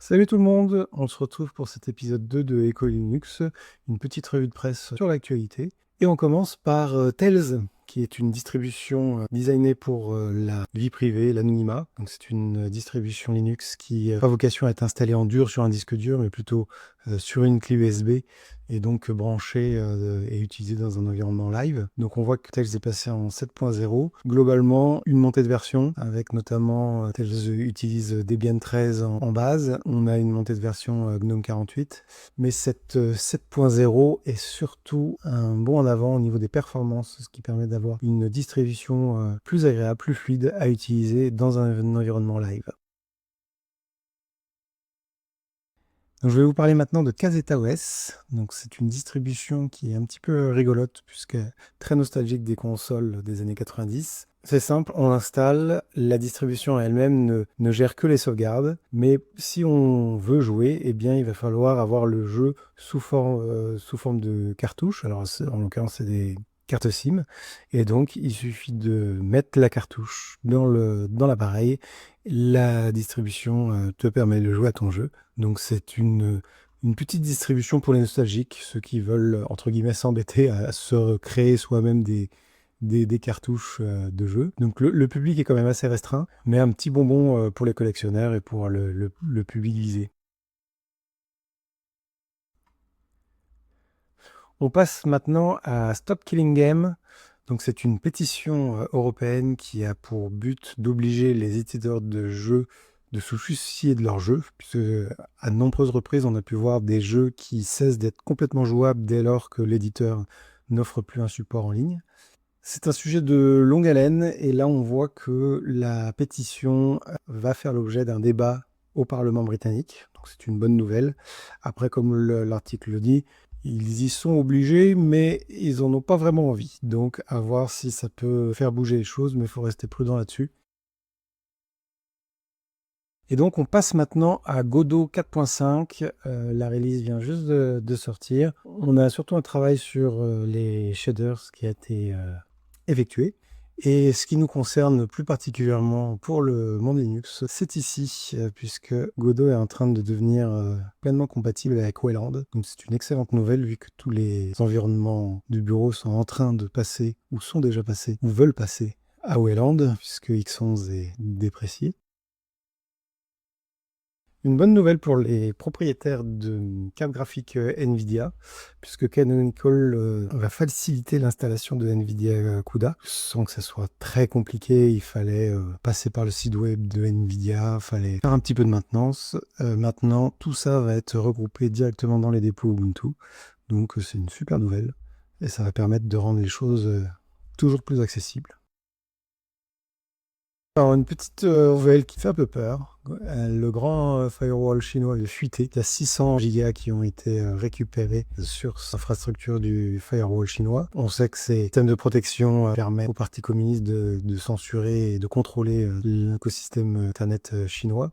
Salut tout le monde, on se retrouve pour cet épisode 2 de Eco Linux, une petite revue de presse sur l'actualité. Et on commence par Tails, qui est une distribution designée pour la vie privée, l'anonymat. Donc c'est une distribution Linux qui n'a pas vocation à être installée en dur sur un disque dur, mais plutôt sur une clé USB et donc branchée et utilisée dans un environnement live. Donc on voit que Tails est passé en 7.0. Globalement, une montée de version, avec notamment Tails utilise Debian 13 en base. On a une montée de version GNOME 48. Mais cette 7.0 est surtout un bond en avant au niveau des performances, ce qui permet d'avoir une distribution plus agréable, plus fluide à utiliser dans un environnement live. Donc, je vais vous parler maintenant de Kazeta OS. Donc, c'est une distribution qui est un petit peu rigolote, puisqu'elle est très nostalgique des consoles des années 90. C'est simple, on l'installe, la distribution elle-même ne gère que les sauvegardes, mais si on veut jouer, eh bien, il va falloir avoir le jeu sous forme de cartouche. Alors, en l'occurrence, c'est des cartes SIM, et donc il suffit de mettre la cartouche dans l'appareil. La distribution te permet de jouer à ton jeu. Donc c'est une petite distribution pour les nostalgiques, ceux qui veulent, entre guillemets, s'embêter à se créer soi-même des cartouches de jeu. Donc le public est quand même assez restreint, mais un petit bonbon pour les collectionneurs et pour le public visé. On passe maintenant à Stop Killing Game. Donc c'est une pétition européenne qui a pour but d'obliger les éditeurs de jeux de se soucier de leurs jeux, puisque à de nombreuses reprises on a pu voir des jeux qui cessent d'être complètement jouables dès lors que l'éditeur n'offre plus un support en ligne. C'est un sujet de longue haleine et là on voit que la pétition va faire l'objet d'un débat au Parlement britannique, donc c'est une bonne nouvelle. Après, comme l'article le dit, ils y sont obligés, mais ils n'en ont pas vraiment envie. Donc à voir si ça peut faire bouger les choses, mais il faut rester prudent là-dessus. Et donc on passe maintenant à Godot 4.5. La release vient juste de sortir. On a surtout un travail sur les shaders qui a été effectué. Et ce qui nous concerne plus particulièrement pour le monde Linux, c'est ici, puisque Godot est en train de devenir pleinement compatible avec Wayland. Donc c'est une excellente nouvelle vu que tous les environnements du bureau sont en train de passer, ou sont déjà passés, ou veulent passer à Wayland, puisque X11 est déprécié. Une bonne nouvelle pour les propriétaires de cartes graphiques NVIDIA, puisque Canonical va faciliter l'installation de NVIDIA CUDA, sans que ça soit très compliqué. Il fallait passer par le site web de NVIDIA, il fallait faire un petit peu de maintenance. Maintenant, tout ça va être regroupé directement dans les dépôts Ubuntu, donc c'est une super nouvelle, et ça va permettre de rendre les choses toujours plus accessibles. Alors, une petite nouvelle qui fait un peu peur. Le grand firewall chinois a fuité. Il y a 600 gigas qui ont été récupérés sur l'infrastructure du firewall chinois. On sait que ces systèmes de protection permettent aux partis communistes de censurer et de contrôler l'écosystème Internet chinois.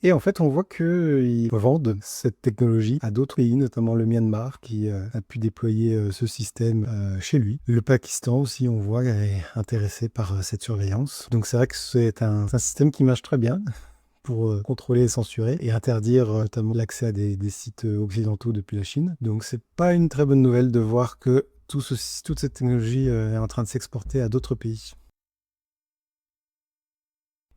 Et en fait, on voit qu'ils vendent cette technologie à d'autres pays, notamment le Myanmar, qui a pu déployer ce système chez lui. Le Pakistan aussi, on voit, est intéressé par cette surveillance. Donc c'est vrai que c'est un système qui marche très bien pour contrôler et censurer et interdire notamment l'accès à des sites occidentaux depuis la Chine. Donc c'est pas une très bonne nouvelle de voir que toute cette technologie est en train de s'exporter à d'autres pays.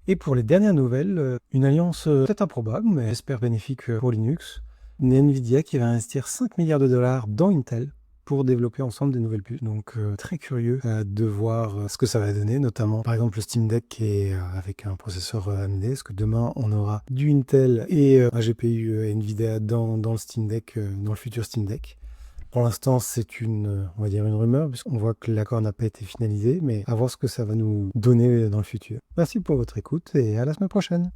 Et pour les dernières nouvelles, une alliance peut-être improbable, mais j'espère bénéfique pour Linux. Une Nvidia qui va investir 5 milliards de dollars dans Intel pour développer ensemble des nouvelles puces. Donc très curieux de voir ce que ça va donner, notamment par exemple le Steam Deck qui est avec un processeur AMD. Est-ce que demain on aura du Intel et un GPU Nvidia dans le Steam Deck, dans le futur Steam Deck? Pour l'instant, c'est on va dire une rumeur, puisqu'on voit que l'accord n'a pas été finalisé, mais à voir ce que ça va nous donner dans le futur. Merci pour votre écoute et à la semaine prochaine.